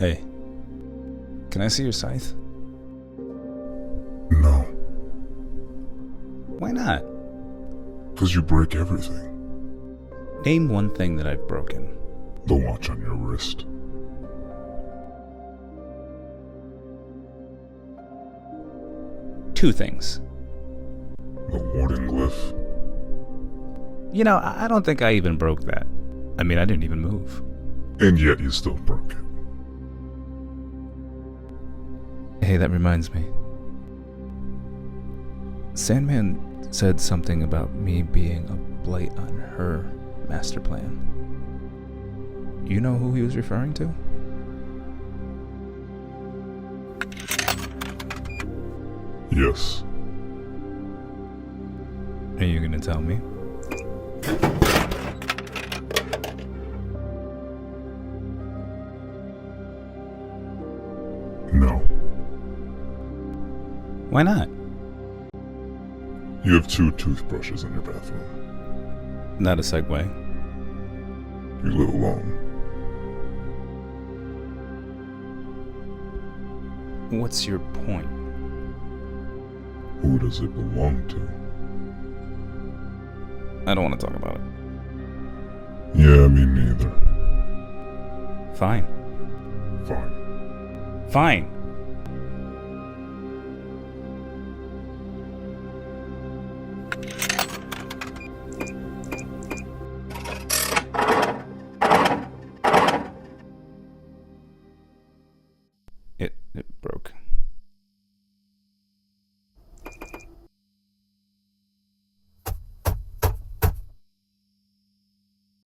Hey, can I see your scythe? No, Why not? because you break everything. Name one thing that I've broken. The watch on your wrist. Two things. The warning glyph. You know, I don't think I even broke that. I mean, I didn't even move. And yet you still broke it. Hey, that reminds me. Sandman said something about me being a blight on her master plan. You know who he was referring to? Yes. Are you gonna tell me? No. Why not? You have 2 toothbrushes in your bathroom. Not a segue. You live alone. What's your point? Who does it belong to? I don't want to talk about it. Yeah, me neither. Fine. Fine. Fine.